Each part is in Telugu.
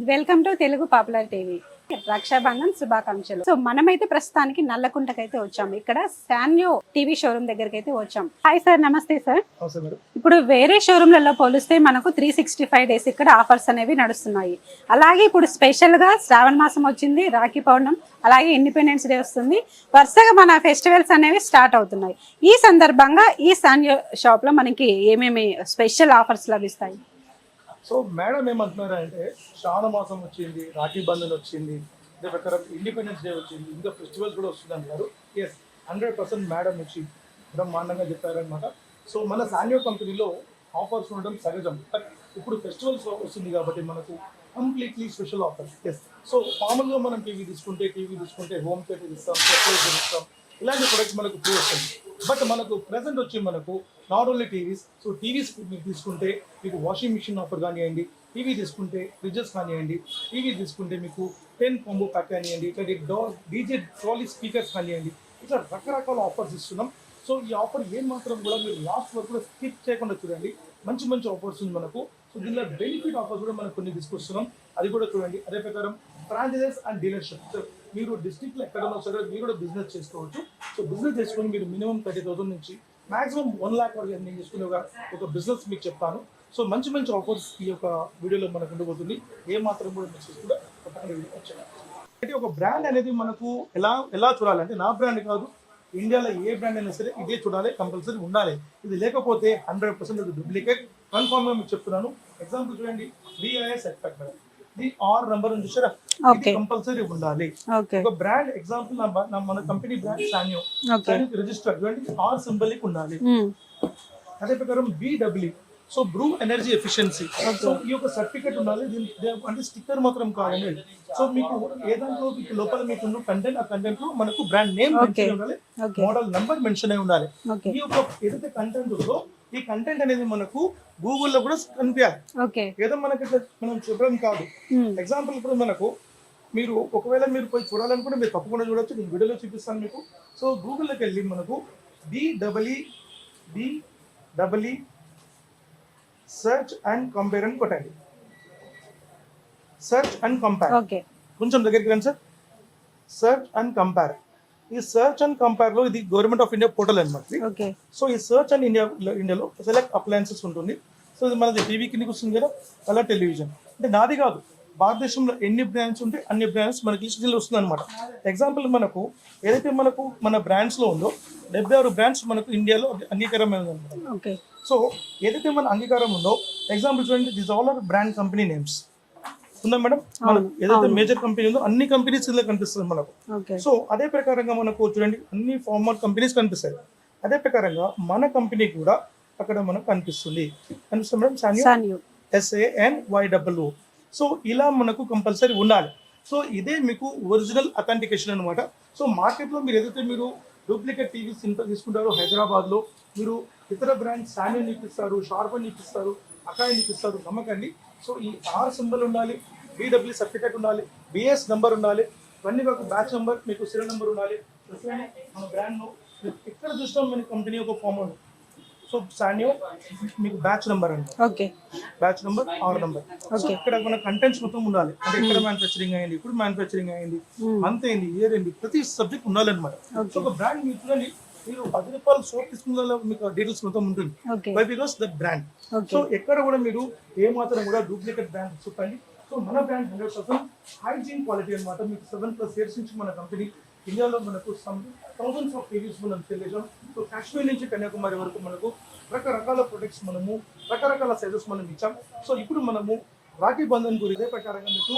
Welcome to Telugu popular TV. Rakshabandhan శుభాకాంక్షలు. సో మనమైతే ప్రస్తుతానికి నల్లకుంటకైతే వచ్చాము. ఇక్కడ శాన్యో టీవీ షోరూమ్ దగ్గరికి అయితే వచ్చాం. హాయ్ సార్, నమస్తే సార్. ఇప్పుడు వేరే షోరూమ్లలో పోలిస్తే మనకు 365 డేస్ ఇక్కడ ఆఫర్స్ అనేవి నడుస్తున్నాయి. అలాగే ఇప్పుడు స్పెషల్ గా శ్రావణ మాసం వచ్చింది, రాఖీ పౌర్ణం, అలాగే ఇండిపెండెన్స్ డే వస్తుంది. వరుసగా మన ఫెస్టివల్స్ అనేవి స్టార్ట్ అవుతున్నాయి. ఈ సందర్భంగా ఈ శాన్యో షాప్ లో మనకి ఏమేమి స్పెషల్ ఆఫర్స్ లభిస్తాయి? సో మేడం ఏమంటున్నారంటే శ్రావణ మాసం వచ్చింది, రాఖీ బంధన్ వచ్చింది, అదే ప్రకారం ఇండిపెండెన్స్ డే వచ్చింది, ఇంకా ఫెస్టివల్స్ కూడా వస్తుంది అంటారు. ఎస్, 100% మేడం వచ్చి బ్రహ్మాండంగా చెప్పారనమాట. సో మన శాన్యో కంపెనీలో ఆఫర్స్ ఉండడం సహజం, బట్ ఇప్పుడు ఫెస్టివల్స్ వస్తుంది కాబట్టి మనకు completely special offer. Yes, so మామూలుగా మనం టీవీ తీసుకుంటే హోమ్ థియేటర్ ఇస్తాం, ఫెస్టివల్స్ ఇస్తాం, ఇలాంటి ప్రొడక్ట్స్ మనకు ఫ్రీ వస్తుంది. బట్ మనకు ప్రెసెంట్ వచ్చి మనకు not only TVs, so TVs మీరు తీసుకుంటే మీకు వాషింగ్ మిషన్ ఆఫర్ కానివ్వండి, టీవీ తీసుకుంటే ఫ్రిడ్జెస్ కానివ్వండి, టీవీ తీసుకుంటే మీకు 10 కాంబో ప్యాక్ కానివ్వండి, ఇట్లా డీజే ట్రాలీ స్పీకర్స్ కానివ్వండి, ఇట్లా రకరకాల ఆఫర్స్ ఇస్తున్నాం. సో ఈ ఆఫర్ ఏమాత్రం కూడా మీరు లాస్ట్ వరకు కూడా స్కిప్ చేయకుండా చూడండి. మంచి మంచి ఆఫర్స్ ఉంది మనకు. సో దీనిలో బెనిఫిట్ ఆఫర్స్ కూడా మనం కొన్ని తీసుకొస్తున్నాం, అది కూడా చూడండి. అదే ప్రకారం ఫ్రాంచైజెస్ అండ్ డీలర్షిప్, సో మీరు డిస్ట్రిక్ట్లో ఎక్కడన్నా సరే మీరు కూడా బిజినెస్ చేసుకోవచ్చు. సో బిజినెస్ చేసుకొని మీరు మినిమం 30,000 నుంచి మాక్సిమం 1 lakh వరకు ఎర్నింగ్ చేసుకునే ఒక బిజినెస్ మీకు చెప్తాను. సో మంచి మంచి ఆఫర్స్ ఈ యొక్క వీడియోలో మనకు ఉండబోతుంది. ఏ మాత్రం కూడా మెసేజ్ కూడా అంటే ఒక బ్రాండ్ అనేది మనకు ఎలా చూడాలంటే, నా బ్రాండ్ కాదు, ఇండియాలో ఏ బ్రాండ్ అయినా సరే ఇదే చూడాలి, కంపల్సరీ ఉండాలి. ఇది లేకపోతే 100% ఇది డూప్లికేట్, కన్ఫర్మ్గా మీకు చెప్తున్నాను. ఎగ్జాంపుల్ చూడండి, BIS ఎఫెక్ట్ మేడం, ఇది R నంబర్ ఉంది చూసారా, ఇది కంపల్సరీ ఉండాలి. ఒక బ్రాండ్ ఎగ్జాంపుల్ మన కంపెనీ బ్రాండ్ శాన్యో రిజిస్టర్ చూడండి, R సింబలిక్ ఉండాలి. అదే ప్రకారం BW, so Bru energy efficiency, so ఈ యొక్క సర్టిఫికేట్ ఉండాలి. అంటే స్టిక్కర్ మాత్రం కాదండి. సో మీకు ఏదాంట్లో మీకు లోపల మీకు కంటెంట్, ఆ కంటెంట్ లో మనకు బ్రాండ్ నేమ్ మెన్షన్ ఉండాలి, మోడల్ నంబర్ మెన్షన్ అయి ఉండాలి. ఈ యొక్క ఏదైతే కంటెంట్ ఉందో ఈ కంటెంట్ అనేది మనకు గూగుల్లో కూడా కనిపించాలి. ఏదో మనకి మనం చూడడం కాదు. ఎగ్జాంపుల్ ఇప్పుడు మనకు మీరు ఒకవేళ మీరు పోయి చూడాలనుకుంటే మీరు తప్పకుండా చూడొచ్చు, నేను వీడియోలో చూపిస్తాను మీకు. సో గూగుల్లోకి వెళ్ళి మనకు BEE సెర్చ్ అండ్ కంపేర్ అని కొట్టండి. సెర్చ్ అండ్ కంపేర్, కొంచెం దగ్గరికి రండి సార్. సెర్చ్ అండ్ కంపేర్, ఈ సర్చ్ అండ్ కంపేర్ లో ఇది గవర్నమెంట్ ఆఫ్ ఇండియా పోర్టల్ అనమాట. సో ఈ సర్చ్ అండ్ ఇండియాలో సెలెక్ట్ అప్లయన్సెస్ ఉంటుంది. సో ఇది మనది టీవీ కిందకి వస్తుంది కదా, అలా టెలివిజన్. అంటే నాది కాదు, భారతదేశంలో ఎన్ని బ్రాండ్స్ ఉంటే అన్ని బ్రాండ్స్ మనకి లిస్టులో వస్తుంది అనమాట. ఎగ్జాంపుల్ మనకు ఏదైతే మనకు మన బ్రాండ్స్ లో ఉందో 76 బ్రాండ్స్ మనకు ఇండియాలో అంగీకారం అనమాట. సో ఏదైతే మన అంగీకారం ఉందో, ఎగ్జాంపుల్ చూడండి, this all are brand company names ఉందా మేడం. మనకు ఏదైతే మేజర్ కంపెనీ ఉందో అన్ని కంపెనీస్ ఇలా కనిపిస్తుంది మనకు. సో అదే ప్రకారంగా మనకు చూడండి అన్ని ఫార్మర్ కంపెనీస్ కనిపిస్తాయి. అదే ప్రకారంగా మన కంపెనీ కూడా అక్కడ మనకు కనిపిస్తుంది మేడం, శాన్యో SANYOO. సో ఇలా మనకు కంపల్సరీ ఉండాలి. సో ఇదే మీకు ఒరిజినల్ అథెంటికేషన్ అనమాట. సో మార్కెట్లో మీరు ఏదైతే మీరు డూప్లికేట్ టీవీస్ తీసుకుంటారో, హైదరాబాద్లో మీరు ఇతర బ్రాండ్ శాన్యో ఇప్పిస్తారు, షార్పన్ ఇప్పిస్తారు, అకాయ్ ఇప్పిస్తారు, నమ్మకండి. సో ఈ R సింబల్ ఉండాలి, BW సర్టిఫికేట్ ఉండాలి, BS నెంబర్ ఉండాలి, ఇవన్నీ ఒక బ్యాచ్ నెంబర్, మీకు సీరియల్ నెంబర్ ఉండాలి. మన బ్రాండ్లో ఎక్కడ చూస్తాం మన కంపెనీ ఒక ఫామ్ ఉంది. సో శాన్యో మీకు బ్యాచ్ నెంబర్ అండి, batch number, R number. So ఇక్కడ మన కంటెంట్స్ మొత్తం ఉండాలి. అంటే ఎక్కడ మ్యానుఫ్యాక్చరింగ్ అయింది, ఇప్పుడు మ్యానుఫ్యాక్చరింగ్ అయింది, మంత్ అయింది, ఇయర్ అయింది, ప్రతి సబ్జెక్ట్ ఉండాలన్నమాట. సో ఒక బ్రాండ్ మీరు చూడండి, మీరు 10 రూపాయలు సోప్ తీసుకున్న మీకు డీటెయిల్స్ మొత్తం ఉంటుంది, by because the brand. So ఎక్కడ కూడా మీరు ఏ మాత్రం కూడా డూప్లికేట్ బ్రాండ్ చెప్పండి. సో మన బ్రాండ్ 100% హైజీన్ క్వాలిటీ అనమాట. మీకు 7+ years నుంచి మన కంపెనీ ఇండియాలో మనకు thousands of టీవీస్ మనం సేల్ చేసాం. సో కాశ్మీర్ నుంచి కన్యాకుమారి వరకు మనకు రకరకాల ప్రొడక్ట్స్ మనము రకరకాల సైజెస్ మనం ఇచ్చాం. సో ఇప్పుడు మనము రాఖీ బంధన్ గురించి ఇదే ప్రకారంగా మీకు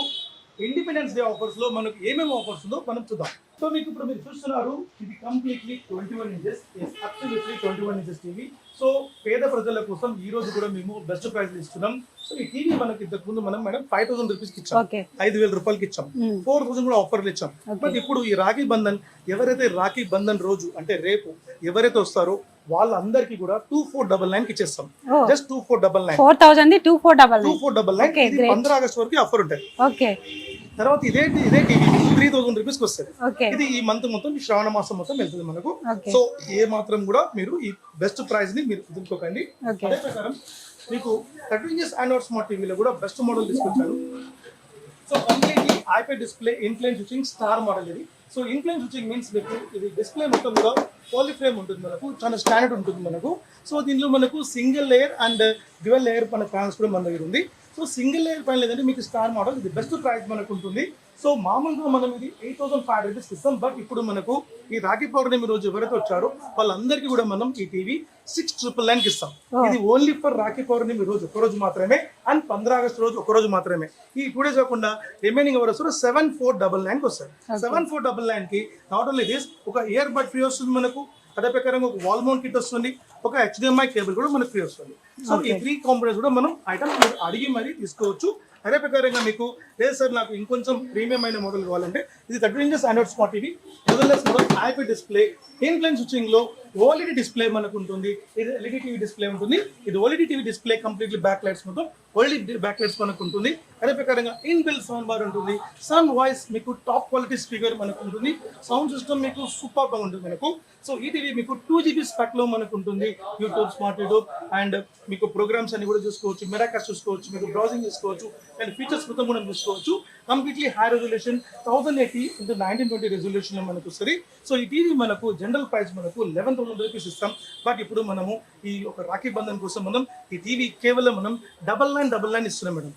ఇండిపెండెన్స్ డే ఆఫర్స్ లో మనకు ఏమేమి ఆఫర్స్ ఉందో మనం చూద్దాం. సో మీకు ఇప్పుడు మీరు చూస్తున్నారు, ఇది completely 21 inches, absolutely 21 inches TV. So పేద ప్రజల కోసం ఈ రోజు కూడా మేము బెస్ట్ ప్రైస్ ఇస్తున్నాం. సో ఈ టీవీ మనకి ఇంతకు ముందు మనం మేడం 5,000 రూపీస్కి ఇచ్చాం, 5,000 రూపాయలకి ఇచ్చాం, 4,000 కూడా ఆఫర్లు ఇచ్చాం. బట్ ఇప్పుడు ఈ రాఖీ బంధన్, ఎవరైతే రాఖీ బంధన్ రోజు అంటే రేపు ఎవరైతే వస్తారో వాళ్ళందరికీ కూడా 2499 ఇచ్చేస్తాం. జస్ట్ 2499, 2499 ఇది 15 ఆగస్ట్ వరకు ఆఫర్ ఉంటుంది. తర్వాత ఇదే టీవీ 3,000 రూపీస్కి వస్తుంది. ఇది ఈ మంత్ మొత్తం, ఈ శ్రావణ మాసం మొత్తం వెళ్తుంది మనకు. సో ఏ మాత్రం కూడా మీరు ఈ బెస్ట్ ప్రైస్ ని మీరు ఎదుర్కోకండి. అదే ప్రకారం మీకు 13 years Android స్మార్ట్ టీవీలో కూడా బెస్ట్ మోడల్ తీసుకొచ్చారు. సో కంప్లీట్లీ ఐపై display incline switching star model ఇది. సో ఇన్క్లైన్ స్విచింగ్ మీన్స్ మీకు ఇది డిస్ప్లే మొత్తం కూడా పాలిఫ్రేమ్ ఉంటుంది మనకు, చాలా స్టాండర్డ్ ఉంటుంది మనకు. సో దీనిలో మనకు single layer and dual layer మన ప్యానల్స్ కూడా మన దగ్గర ఉంది. సో సింగిల్ లేయర్ ప్యానల్ ఏదంటే మీకు స్టార్ మోడల్, ఇది బెస్ట్ ప్రైస్ మనకు ఉంటుంది. సో మామూలుగా మనం ఇది 8,500 రూపీస్ ఇస్తాం. బట్ ఇప్పుడు మనకు ఈ రాఖీ పౌర్ణమి రోజు ఎవరైతే వచ్చారో వాళ్ళందరికీ కూడా మనం ఈ టీవీ 6,999 ఇస్తాం. ఇది ఓన్లీ ఫర్ రాఖీ పౌర్ణమి రోజు ఒక రోజు మాత్రమే అండ్ 15 ఆగస్ట్ రోజు ఒక రోజు మాత్రమే. ఈ 2 days కాకుండా రిమైనింగ్ ఎవరు వస్తారో 7,499 వస్తారు. 7,499 కి నాట్ ఓన్లీ దిస్, ఒక ఇయర్ బడ్ ఫ్రీ వస్తుంది మనకు, అదే ప్రకారంగా ఒక వాల్ మౌంట్ కిట్ వస్తుంది, ఒక HDMI కేబుల్ కూడా మనకు ఫ్రీ వస్తుంది. సో ఈ 3 కాంపోనెంట్స్ కూడా మనం ఐటమ్స్ అడిగి మరీ తీసుకోవచ్చు. అదే ప్రకారంగా మీకు లేదు సార్ నాకు ఇంకొంచెం ప్రీమియం అయిన మోడల్ కావాలంటే ఇది 13 inches ఆండ్రాయిడ్ స్మార్ట్ టీవీ, మొదలెస్ model IP display, incline switching లో ఓఎల్ఈడి డిస్ప్లే మనకు ఉంటుంది. ఇది ఎల్ఈడి టీవీ డిస్ప్లే ఉంటుంది. ఇది OLED TV display completely back lights మొత్తం ఓఎల్ఈడి బ్యాక్ లైట్స్ మనకు ఉంటుంది. అదే ప్రకారంగా ఇన్ బిల్ సౌండ్ బార్ ఉంటుంది. సౌండ్ వాయిస్ మీకు టాప్ క్వాలిటీ స్పీకర్ మనకు ఉంటుంది. సౌండ్ సిస్టమ్ మీకు సూపర్ గా ఉంటుంది మనకు. సో ఈ టీవీ మీకు 2 GB స్పెక్ లో మనకు ఉంటుంది. యూట్యూబ్, స్మార్ట్ యూట్యూబ్ అండ్ మీకు ప్రోగ్రామ్స్ అన్ని కూడా చూసుకోవచ్చు, మెరాకాస్ట్ చూసుకోవచ్చు, మీకు బ్రౌజింగ్ చేసుకోవచ్చు అండ్ ఫీచర్స్ మొత్తం కూడా చూసుకోవచ్చు. Completely high resolution 1080 x 1920 resolution లో మనకు వస్తుంది. సో ఈ టీవీ మనకు జనరల్ ప్రైస్ మనకు 11,000 రూపీస్ ఇస్తాం. బట్ ఇప్పుడు మనము ఈ ఒక రాఖీ బంధన్ కోసం మనం ఈ టీవీ కేవలం మనం 9999 ఇస్తున్నాం మేడం.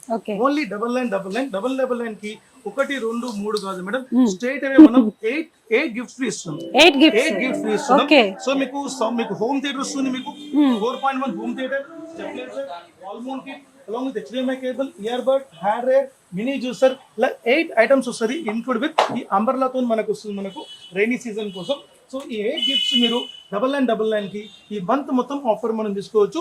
ఓన్లీ 9999 కి 1, 2, 3 కాదు మేడం, స్ట్రైట్ అవే మనం 8 గిఫ్ట్స్ ఫ్రీ ఇస్తున్నాం. 8 గిఫ్ట్స్ ఫ్రీ ఇస్తున్నాం. సో మీకు హోమ్ థియేటర్ వస్తుంది, మీకు 4.1 home theatre, stabiliser, wall mount kit along with HDMI cable, earbud, hair dryer, mini juicer, ఇలా 8 ఐటమ్స్ వస్తుంది. ఇన్క్లూడ్ విత్ ఈ అంబర్లాతో మనకు వస్తుంది మనకు రైనీ సీజన్ కోసం. సో ఈ 8 గిఫ్ట్స్ మీరు 9999 కి ఈ మంత్ మొత్తం ఆఫర్ మనం తీసుకోవచ్చు.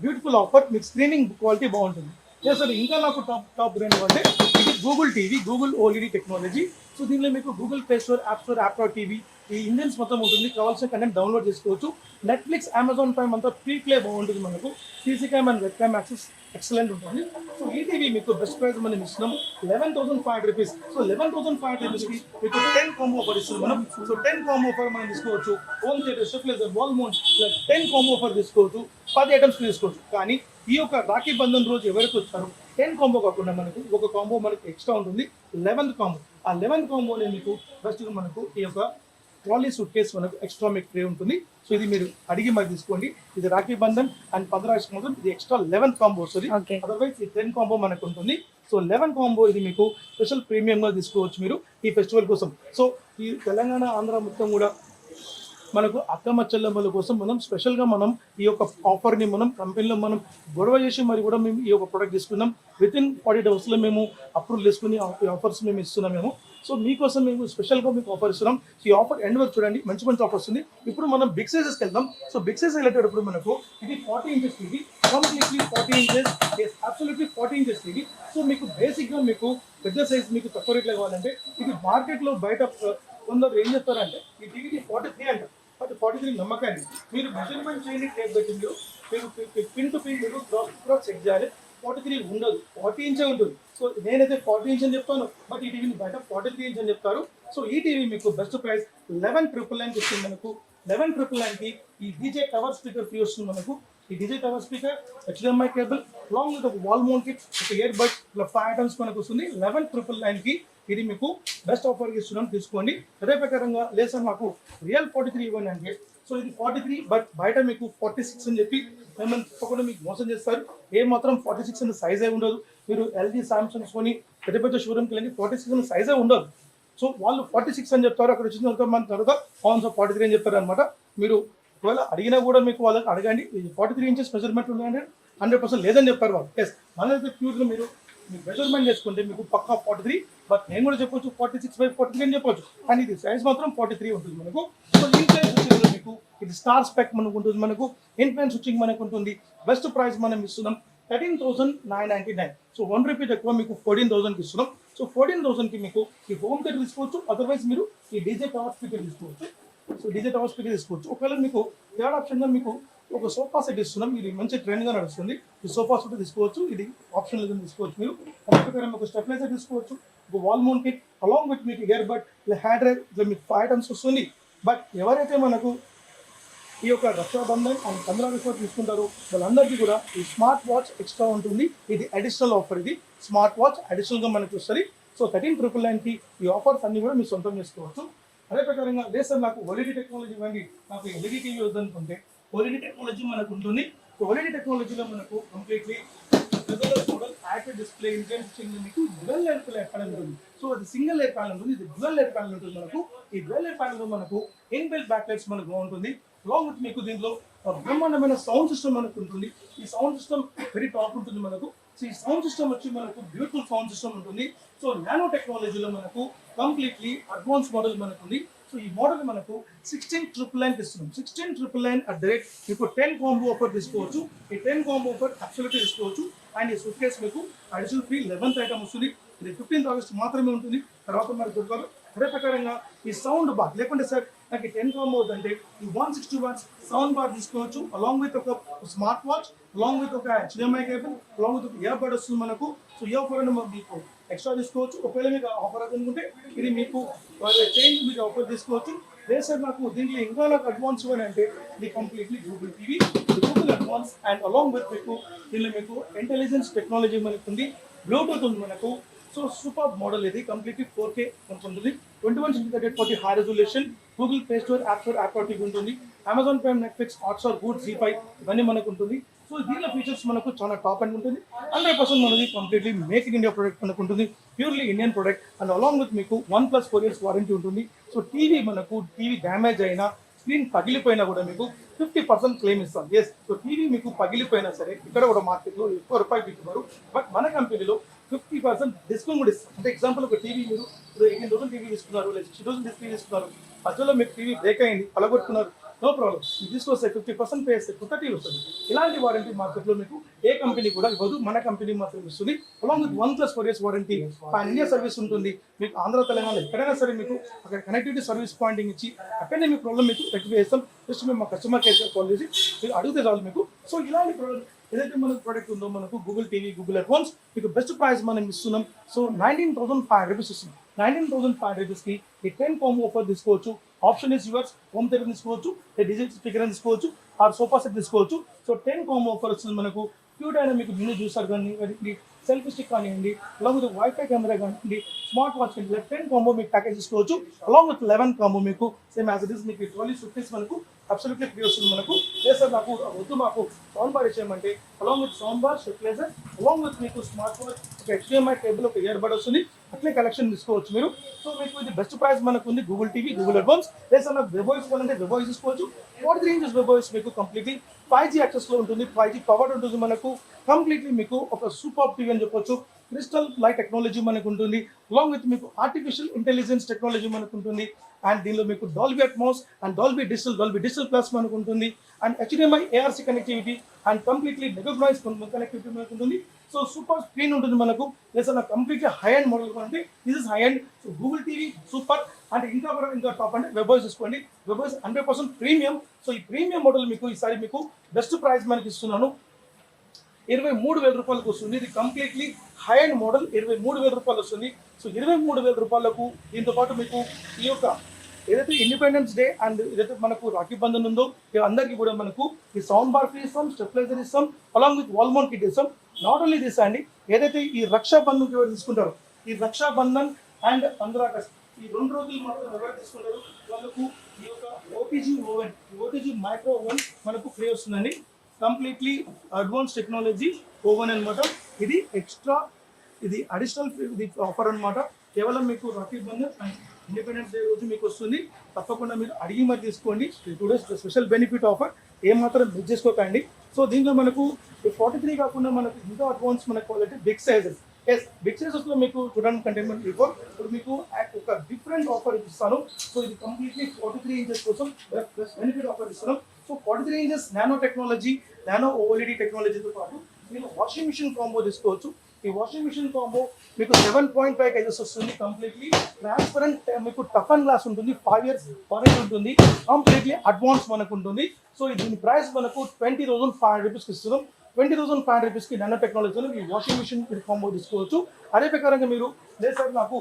బ్యూటిఫుల్ ఆఫర్, మీకు స్క్రీనింగ్ క్వాలిటీ బాగుంటుంది. సార్ ఇంకా నాకు టాప్ బ్రాండ్ అంటే ఇది Google TV, Google OLED technology. So దీనిలో మీకు Google play store, app store, app TV ఈ ఇంజన్స్ మొత్తం ఉంటుంది. కావాల్సిన కంటెంట్ డౌన్లోడ్ చేసుకోవచ్చు. నెట్ఫ్లిక్స్, అమెజాన్ ప్రైమ్ అంతా ప్రీ ప్లే బాగుంటుంది మనకు. CC cam and web cam access excellent ఉంటుంది. సో ఈ టీవీ మీకు బెస్ట్ ప్రైస్ మనం ఇస్తున్నాం 11,500 రూపీస్. సో 11,500 రూపీస్కి మీకు 10 కాంబో ఆఫర్ ఇస్తుంది మనం. సో 10 కాంబో ఆఫర్ మనం తీసుకోవచ్చు. Home theatre, stabiliser, wall mount ఇలా 10 కాంబో ఆఫర్ తీసుకోవచ్చు. 10 ఐటమ్స్ తీసుకోవచ్చు. కానీ ఈ యొక్క రాఖీ బంధన్ రోజు ఎవరికి వచ్చారో 10 కాంబో కాకుండా మనకు ఒక కాంబో మనకు ఎక్స్ట్రా ఉంటుంది, 11th కాంబో. ఆ 11th కాంబోనే మీకు ఫస్ట్ మనకు ఈ యొక్క ట్రాలీ సూట్ కేస్ మనకు ఎక్స్ట్రా మీకు ఫ్రీ ఉంటుంది. సో ఇది మీరు అడిగి మరి తీసుకోండి. ఇది రాఖీ బంధన్ అండ్ 15 ఆగస్ట్ మాత్రం ఇది ఎక్స్ట్రా 11th కాంబో వస్తుంది. అదర్వైజ్ ఈ 10 కాంబో మనకు ఉంటుంది. సో 11 కాంబో ఇది మీకు స్పెషల్ ప్రీమియంగా తీసుకోవచ్చు మీరు ఈ ఫెస్టివల్ కోసం. సో ఈ తెలంగాణ, ఆంధ్ర మొత్తం కూడా మనకు అక్కమ్మ చెల్లెమ్మల కోసం మనం స్పెషల్గా మనం ఈ యొక్క ఆఫర్ని మనం కంపెనీలో మనం గొడవ చేసి మరి కూడా మేము ఈ యొక్క ప్రోడక్ట్ తీసుకున్నాం. వితిన్ 40 daysలో మేము అప్రూవల్ చేసుకుని ఆఫర్స్ మేము ఇస్తున్నాం మేము. సో మీకోసం మేము స్పెషల్గా మీకు ఆఫర్ ఇస్తున్నాం. ఈ ఆఫర్ ఎండ్ వరకు చూడండి, మంచి మంచి ఆఫర్స్ ఉంది. ఇప్పుడు మనం బిగ్ సైజెస్కి వెళ్దాం. సో బిగ్ సైజ్ వెళ్ళేటప్పుడు మనకు ఇది 40 inches TV, completely 40 inches, absolutely 40 inches TV. So మీకు బేసిక్గా మీకు పెద్ద సైజ్ మీకు తక్కువ రేట్లో కావాలంటే ఇది మార్కెట్లో బయట కొందరు ఏం చెప్తారంటే ఈ టీవీకి 43 అంటారు. బట్ 43 నమ్మకాన్ని మీరు మెజర్మెంట్ చేయండి, టేప్ పెట్టి మీరు పిన్ టు పిన్ మీరు క్రాస్ చెక్ చేయాలి. 43 ఉండదు, 40 inch ఉంటుంది. సో నేనైతే 40 inch అని చెప్తాను, బట్ ఈ టీవీని బయట 43 inch అని చెప్తారు. సో ఈ టీవీ మీకు బెస్ట్ ప్రైస్ 11,999 వస్తుంది మనకు. 11,999కి ఈ డీజే టవర్ స్పీకర్ ఫ్రీ వస్తుంది మనకు. ఈ DJ tower speaker, HDMI cable along with wall mount kit, ఒక ఇయర్ బడ్ ఇలా 5 ఐటమ్స్ మనకు వస్తుంది. 11,999కి ఇది మీకు బెస్ట్ ఆఫర్ ఇస్తున్నాం, తీసుకోండి. అదే ప్రకారంగా లేదు నాకు రియల్ 43 ఇవ్వండి అంటే సో ఇది 43, బట్ బయట మీకు 46 అని చెప్పి మిమ్మల్ని తప్పకుండా మీకు మోసం చేస్తారు. ఏ మాత్రం 46 అనే సైజే ఉండదు. మీరు ఎల్జీ, సామ్సంగ్, సోనీ పెద్ద పెద్ద షోరూమ్కి వెళ్ళి 46 అనే సైజే ఉండదు. సో వాళ్ళు 46 అని చెప్తారు. అక్కడ వచ్చిన మన తర్వాత అవును సార్ 43 అని చెప్తారు అనమాట. మీరు ఒకవేళ అడిగినా కూడా మీకు వాళ్ళకి అడగండి 43 inches మెజర్మెంట్ ఉందంటే 100% లేదని చెప్తారు వాళ్ళు. ఎస్ మనైతే ప్యూర్గా మీరు మెజర్మెంట్ చేసుకుంటే మీకు పక్కా 43, బట్ నేను కూడా చెప్పొచ్చు 46/43 అని చెప్పొచ్చు. కానీ ఇది సైజ్ మాత్రం 43 ఉంటుంది మనకు. సో ఇన్క్లైన్ స్విచ్చింగ్లో మీకు ఇది స్టార్ స్పెక్ మనకు ఉంటుంది. మనకు ఇన్క్లైన్ స్విచ్చింగ్ మనకు ఉంటుంది. బెస్ట్ ప్రైస్ మనం ఇస్తున్నాం 13,999. సో 1 రూపీ ఎక్కువ మీకు 14,000కి ఇస్తున్నాం. సో 14,000కి మీకు ఈ హోమ్ థియేటర్ తీసుకోవచ్చు. అదర్వైజ్ మీరు ఈ డీజే టవర్ స్పీకర్ తీసుకోవచ్చు. సో డీజే టవర్ స్పీకర్ తీసుకోవచ్చు. ఒకవేళ మీకు థర్డ్ ఆప్షన్గా మీకు ఒక సోఫా సెట్ ఇస్తున్నాం. ఇది మంచి ట్రెండ్గా నడుస్తుంది. ఈ సోఫా సెట్ తీసుకోవచ్చు. ఇది ఆప్షన్ లేదని తీసుకోవచ్చు. మీరు ప్రకారం ఒక స్టెబిలైజర్ తీసుకోవచ్చు, ఒక wall mount kit along with మీకు ఇయర్ బడ్, ఇలా హ్యాండ్ డ్రైవ్, ఇట్లా మీకు 5 ఐటమ్స్ వస్తుంది. బట్ ఎవరైతే మనకు ఈ యొక్క రక్షాబంధన్ అండ్ చంద్రావిశ్వ తీసుకుంటారో వాళ్ళందరికీ కూడా ఈ స్మార్ట్ వాచ్ ఎక్స్ట్రా ఉంటుంది. ఇది అడిషనల్ ఆఫర్. ఇది స్మార్ట్ వాచ్ అడిషనల్గా మనకు వస్తుంది. సో 13,999కి ఈ ఆఫర్స్ అన్ని కూడా మీరు సొంతం చేసుకోవచ్చు. అదే ప్రకారంగా లేదు సార్ నాకు ఓఎల్ఈడి టెక్నాలజీ ఇవ్వండి, నాకు ఎల్ఈడి టీవీ వద్దనుకుంటే ఓఎల్ఈడి టెక్నాలజీ మనకు ఉంటుంది. సో ఓఎల్ఈడి టెక్నాలజీలో మనకు completely model active display intense మీకు డ్యువల్ లైట్ ప్యానల్ ఉంటుంది. సో అది సింగిల్ లైట్ ప్యానల్ ఉంటుంది, ఇది డ్యువల్ లైట్ ప్యానల్ ఉంటుంది. మనకు ఈ డ్యువల్ లైట్ ప్యానల్ మనకు ఇన్బిల్ట్ బ్యాక్ లైట్స్ మనకు బాగుంటుంది. అలాంగ్ విత్ మీకు దీంట్లో బ్రహ్మాండమైన సౌండ్ సిస్టమ్ మనకు ఉంటుంది. ఈ సౌండ్ సిస్టమ్ వెరీ టాప్ ఉంటుంది మనకు. సో ఈ సౌండ్ సిస్టమ్ వచ్చి మనకు బ్యూటిఫుల్ సౌండ్ సిస్టమ్ ఉంటుంది. సో నానో టెక్నాలజీలో మనకు కంప్లీట్లీ అడ్వాన్స్ మోడల్ మనకు ఉంది. సో ఈ మోడల్ మనకు 16,999 ఇస్తున్నాం. 16,999 అట్ ద రేట్ మీకు 10 కాంబో ఆఫర్ తీసుకోవచ్చు. ఈ 10 కాంబో ఆఫర్ అబ్సల్యూట్లీ తీసుకోవచ్చు. అండ్ ఈ సూట్ కేస్ మీకు అడిషనల్ ఫ్రీ 11th ఐటమ్ వస్తుంది. ఇది 15th ఆగస్ట్ మాత్రమే ఉంటుంది, తర్వాత మనకు దొరకదు. అదే ప్రకారంగా ఈ సౌండ్ బార్ లేకుంటే సార్ నాకు 10 కాంబో అవుతుందంటే ఈ 160 వాట్స్ సౌండ్ బార్ తీసుకోవచ్చు. అలాంగ్ విత్ ఒక స్మార్ట్ వాచ్, అలాంగ్ విత్ ఒక HDMI కేబుల్, అలాంగ్ విత్ ఒక ఇయర్ బడ్ వస్తుంది మనకు. సో ఈ ఆఫర్ మీకు ఎక్స్ట్రా తీసుకోవచ్చు. ఒకవేళ మీకు ఆఫర్ అనుకుంటే ఇది మీకు చేంజ్ మీకు ఆఫర్ తీసుకోవచ్చు. లేదు సార్ నాకు దీంట్లో ఇంకా నాకు అడ్వాన్స్ ఇవ్వని అంటే ఇది completely Google TV, Google advance and along with మీకు దీనిలో మీకు ఇంటెలిజెన్స్ టెక్నాలజీ మనకు ఉంది, బ్లూటూత్ ఉంది మనకు. సో సూపర్ మోడల్ ఇది కంప్లీట్లీ 4K మనకు ఉంటుంది. 21:40 high resolution, Google play store app store app TV ఉంటుంది, అమెజాన్ ప్రైమ్, నెట్ఫ్లిక్స్, హాట్స్టార్, గూడ్, జీ5 ఇవన్నీ మనకు ఉంటుంది. సో దీనిలో ఫీచర్స్ మనకు చాలా టాప్ అండ్ ఉంటుంది. 100% మనది completely make in India product మనకు ఉంటుంది, purely Indian product. And along with మీకు 1+4 years వారంటీ ఉంటుంది. సో టీవీ డ్యామేజ్ అయినా, స్క్రీన్ పగిలిపోయినా కూడా మీకు 50% క్లెయిమ్ ఇస్తాం. ఎస్, సో టీవీ మీకు పగిలిపోయినా సరే ఇక్కడ కూడా మార్కెట్లో ఎక్కువ రూపాయలు ఇస్తున్నారు, బట్ మన కంపెనీలో 50% డిస్కౌంట్ కూడా ఇస్తాం. అంటే ఎగ్జాంపుల్ ఒక టీవీ మీరు 18,000 టీవీ తీసుకున్నారు, లేదా 60,000 డిస్ప్లే తీసుకున్నారు, మధ్యలో మీకు టీవీ బ్రేక్ అయింది, పలగొట్టుకున్నారు, నో ప్రాబ్లం, మీరు తీసుకొస్తే 50% పే చేస్తే కొత్త టీవీ వస్తుంది. ఇలాంటి వారంటీ మార్కెట్లో మీకు ఏ కంపెనీ కూడా ఇవ్వదు, మన కంపెనీ మాత్రం ఇస్తుంది. Along with 1+4 years warranty, pan India service ఉంటుంది. మీకు ఆంధ్ర తెలంగాణ ఎక్కడైనా సరే మీకు అక్కడ కనెక్టివిటీ సర్వీస్ పాయింటింగ్ ఇచ్చి అక్కడనే మీ ప్రాబ్లం మీకు రెక్టిఫై చేస్తాం. జస్ట్ మేము మా కస్టమర్ కేర్ కాల్ చేసి మీరు అడిగితే చాలు మీకు. సో ఇలాంటి ప్రాబ్లం ఏదైతే మనకు ప్రోడక్ట్ ఉందో మనకు గూగుల్ టీవీ, గూగుల్ అడ్వాన్స్ మీకు బెస్ట్ ప్రైస్ మనం ఇస్తున్నాం. సో 19,500 రూపీస్ ఇస్తున్నాం. 19,500 రూపీస్కి ఈ 10 కాంబో ఆఫర్ తీసుకోవచ్చు. Option is yours. Home theatre తీసుకోవచ్చు, డిజిటల్ స్పీకర్ తీసుకోవచ్చు, ఆర్ సోఫా సెట్ తీసుకోవచ్చు. సో 10 కాంబో ఆఫర్ వస్తుంది మనకు. క్యూట్ అయినా మీకు మినీ జ్యూసర్ కానీ, సెల్ఫీ స్టిక్ కానివ్వండి, అలాంగ్ విత్ వైఫై కెమెరా కానివ్వండి, స్మార్ట్ వాచ్ కానీ, 10 కాంబో మీకు ప్యాకేజ్ తీసుకోవచ్చు. అలాంగ్ విత్ 11 కాంబో మీకు సేమ్ యాజ్ ఇట్ ఈస్ మీకు ట్రాలీ సూట్కేస్ మనకు అబ్సల్యూట్లీ ఫ్రీ వస్తుంది మనకు. లేదు సార్ నాకు వద్దు, మాకు సౌండ్ బార్ ఇచ్చేయమంటే along with sound bar, stabiliser, along with మీకు స్మార్ట్ వాచ్, ఒక HDMI కేబుల్, ఒక ఇయర్ బడ్ వస్తుంది. అట్లే కలెక్షన్ తీసుకోవచ్చు మీరు. సో మీకు ఇది బెస్ట్ ప్రైస్ మనకు ఉంది గూగుల్ టీవీ, గూగుల్ అడ్వాన్స్. లేదు సార్ నాకు వెబోయిస్ కావాలంటే వెబోయిస్ తీసుకోవచ్చు. 43 inches వెబోయిస్ మీకు కంప్లీట్లీ 5G యాక్సెస్లో ఉంటుంది, 5G పవర్డ్ ఉంటుంది మనకు. కంప్లీట్లీ మీకు ఒక సూపర్ టీవీ అని చెప్పొచ్చు. క్రిస్టల్ లైట్ టెక్నాలజీ మనకు ఉంటుంది, అలాంగ్ విత్ మీకు ఆర్టిఫిషియల్ ఇంటెలిజెన్స్ టెక్నాలజీ మనకు ఉంటుంది. అండ్ దీనిలో మీకు Dolby Atmos and Dolby digital plus మనకు ఉంటుంది. And HDMI ARC connectivity and completely negative noise connectivity మనకు ఉంటుంది. సో సూపర్ స్క్రీన్ ఉంటుంది మనకు. లేదా నాకు కంప్లీట్లీ హై అండ్ మోడల్ అంటే this is high and. So Google TV super. అంటే ఇంకా టాప్ అంటే వెబోయిస్ తీసుకోండి. వెబోయిస్ 100% ప్రీమియం. సో ఈ ప్రీమియం మోడల్ మీకు ఈసారి మీకు బెస్ట్ ప్రైస్ మనకి ఇస్తున్నాను. 23,000 రూపాయలకు వస్తుంది. ఇది కంప్లీట్లీ హై అండ్ మోడల్ 23,000 రూపాయలు వస్తుంది. సో 23,000 రూపాయలకు దీంతో పాటు మీకు ఈ యొక్క ఏదైతే ఇండిపెండెన్స్ డే అండ్ ఏదైతే మనకు రాఖీ బంధన్ ఉందో అందరికీ కూడా మనకు ఈ సౌండ్ బార్ ఫ్రీ ఇస్తాం, స్టెబిలైజర్ ఇస్తాం, along with wall mount kit ఇస్తాం. నాట్ ఓన్లీ దిస్ అండి, ఏదైతే ఈ రక్షా బంధన్ ఎవరు తీసుకుంటారో, ఈ రక్షా బంధన్ అండ్ 15 ఆగస్ట్ ఈ 2 రోజులు మాత్రం ఎవరు తీసుకుంటారు వాళ్ళకు ఈ యొక్క ఓటీజీ మైక్రో ఓవెన్ మనకు ఫ్రీ వస్తుందండి. కంప్లీట్లీ అడ్వాన్స్ టెక్నాలజీ ఓవెన్ అనమాట. ఇది ఎక్స్ట్రా, ఇది అడిషనల్ ఇది ఆఫర్ అనమాట. కేవలం మీకు Rakhi Bandhan and independence day రోజు మీకు వస్తుంది. తప్పకుండా మీరు అడిగి మరి తీసుకోండి. 2 days స్పెషల్ బెనిఫిట్ ఆఫర్, ఏమాత్రం మిస్ చేసుకోకండి. సో దీంట్లో మనకు 43 కాకుండా మనకు ఇంకా అడ్వాన్స్ మన quality big sizes. Yes, big సైజెస్లో మీకు చూడడానికి కంటైన్మెంట్ బిఫోర్ ఇప్పుడు మీకు ఒక డిఫరెంట్ ఆఫర్ ఇస్తాను. సో ఇది కంప్లీట్లీ 43 inches కోసం ప్లస్ బెనిఫిట్ ఆఫర్ ఇస్తున్నాం. So 43 inches nano technology, nano OLED టెక్నాలజీతో పాటు మీరు వాషింగ్ మిషన్ కాంబో తీసుకోవచ్చు. ఈ వాషింగ్ మిషన్ కాంబో మీకు 7.5 kgs వస్తుంది. కంప్లీట్లీ ట్రాన్స్పరెంట్, మీకు టఫ్ అండ్ గ్లాస్ ఉంటుంది, 5 years వారంటీ ఉంటుంది, కంప్లీట్లీ అడ్వాన్స్ మనకు ఉంటుంది. సో దీని ప్రైస్ మనకు 20,500 రూపీస్కి ఇస్తున్నాం. 20,500 రూపీస్కి నానో టెక్నాలజీలో ఈ వాషింగ్ మిషన్ కాంబో తీసుకోవచ్చు. అదే ప్రకారంగా మీరు లేదు సార్ నాకు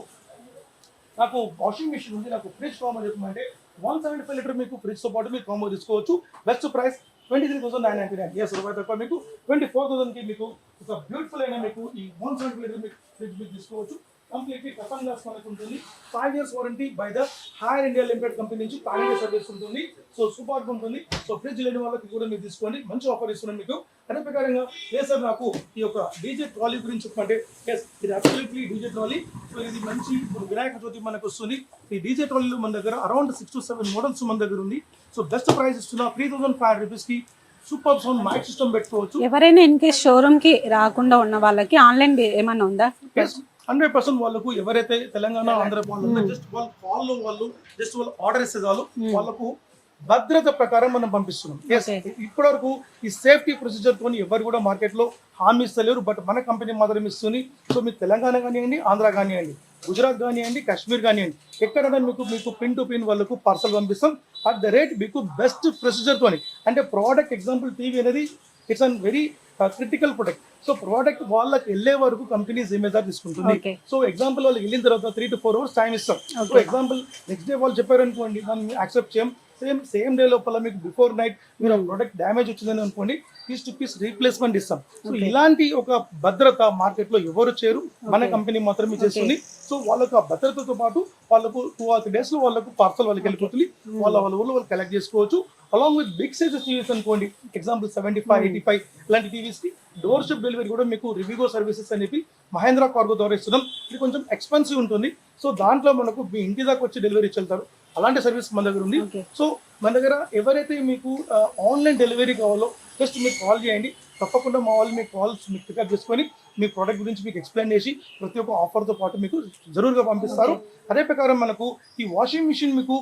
వాషింగ్ మిషన్ ఉంది, నాకు ఫ్రిడ్జ్ కాంబో చెప్పమంటే 175 లీటర్ మీకు ఫ్రిడ్జ్ తో పాటు మీరు కాంబో తీసుకోవచ్చు. Best price 23,999. ఎస్ రూపాయి తక్కువ మీకు 24,000 కి మీకు ఒక బ్యూటిఫుల్ అయిన మీకు ఈ 175 లీటర్ మీకు ఫ్రిడ్జ్ మీకు తీసుకోవచ్చు. కంప్లీట్లీ కస్టమ్ గ్లాస్ మనకు ఉంటుంది. 5 years warranty by the Haier India limited company నుంచి ప్యానింగ్ సర్వీస్ ఉంటుంది. సో సూపర్ ఉంటుంది. సో ఫ్రిడ్జ్ లేని వాళ్ళకి కూడా మీరు తీసుకోండి, మంచి ఆఫర్ ఇస్తున్నాను మీకు. అదే ప్రకారంగా లేదు సార్ నాకు ఈ యొక్క డీజే ట్రాలీ గురించి చెప్పంటే, ఎస్ ఇది అబ్సల్యూట్లీ డీజే ట్రాలీ. సో ఇది మంచి ఇప్పుడు వినాయక చవితి మనకు వస్తుంది. ఈ డీజే ట్రాలీలో మన దగ్గర అరౌండ్ 6 to 7 మోడల్స్ మన దగ్గర ఉంది. సో బెస్ట్ ప్రైస్ ఇస్తున్నా 3,500 రూపీస్ కి సూపర్ సౌండ్ మైక్ సిస్టమ్ పెట్టుకోవచ్చు. ఎవరైనా ఇన్ కేస్ షోరూమ్ కి రాకుండా ఉన్న వాళ్ళకి ఆన్లైన్ ఏమన్నా ఉందా? 100% వాళ్ళకు ఎవరైతే తెలంగాణ ఆంధ్ర వాళ్ళు జస్ట్ వాళ్ళ కాల్లో వాళ్ళు జస్ట్ వాళ్ళు ఆర్డర్ ఇస్తే చాలు వాళ్ళకు భద్రత ప్రకారం మనం పంపిస్తున్నాం. ఇప్పటి వరకు ఈ సేఫ్టీ ప్రొసీజర్ తోని ఎవరు కూడా మార్కెట్ లో హామీ ఇస్తలేరు, బట్ మన కంపెనీ మాత్రం ఇస్తుంది. సో మీరు తెలంగాణ కానివ్వండి, ఆంధ్ర కానివ్వండి, గుజరాత్ కానివ్వండి, కాశ్మీర్ కానివ్వండి, ఎక్కడైనా మీకు పిన్ టు పిన్ వాళ్ళకు పార్సల్ పంపిస్తాం అట్ ద రేట్ మీకు బెస్ట్ ప్రొసీజర్ తోని. అంటే ప్రోడక్ట్ ఎగ్జాంపుల్ టీవీ అనేది it's an very critical product. So product వాళ్ళకి వెళ్ళే వరకు కంపెనీ జిమ్మేదారు తీసుకుంటుంది. సో ఎగ్జాంపుల్ వాళ్ళకి వెళ్ళిన తర్వాత 3 to 4 hours టైం ఇస్తాం. సో ఎగ్జాంపుల్ నెక్స్ట్ డే వాళ్ళు చెప్పారు అనుకోండి, మనం యాక్సెప్ట్ చేయం. సేమ్ డే లోపల మీకు బిఫోర్ నైట్ మీరు ప్రోడక్ట్ డ్యామేజ్ వచ్చిందని అనుకోండి, పీస్ టు పీస్ రీప్లేస్మెంట్ ఇస్తాం. సో ఇలాంటి ఒక భద్రత మార్కెట్ లో ఎవరు చేరు, మన కంపెనీ మాత్రమే చేస్తుంది. సో వాళ్ళకు ఆ భద్రతతో పాటు వాళ్ళకు 2 or 3 days లో వాళ్ళకు పార్సల్ వాళ్ళకి వెళ్ళిపోతుంది. వాళ్ళ ఊళ్ళో వాళ్ళు కలెక్ట్ చేసుకోవచ్చు. Along with big sizes TVs అనుకోండి, ఎగ్జాంపుల్ 75, 85 ఇలాంటి టీవీస్ కి డోర్ స్టెప్ డెలివరీ కూడా మీకు రివిగో సర్వీసెస్ అనేవి మహేంద్ర కార్గో ద్వారా ఇస్తున్నాం. ఇది కొంచెం ఎక్స్పెన్సివ్ ఉంటుంది. సో దాంట్లో మనకు మీ ఇంటి దాకా వచ్చి డెలివరీ ఇచ్చేళ్తారు. అలాంటి సర్వీస్ మన దగ్గర ఉంది. సో మన దగ్గర ఎవరైతే మీకు ఆన్లైన్ డెలివరీ కావాలో జస్ట్ మీకు కాల్ చేయండి. తప్పకుండా మా వాళ్ళు మీ కాల్స్ మీకు పికప్ చేసుకొని మీ ప్రోడక్ట్ గురించి మీకు ఎక్స్ప్లెయిన్ చేసి ప్రతి ఒక్క ఆఫర్తో పాటు మీకు జరూరుగా పంపిస్తారు. అదే ప్రకారం మనకు ఈ వాషింగ్ మిషన్ మీకు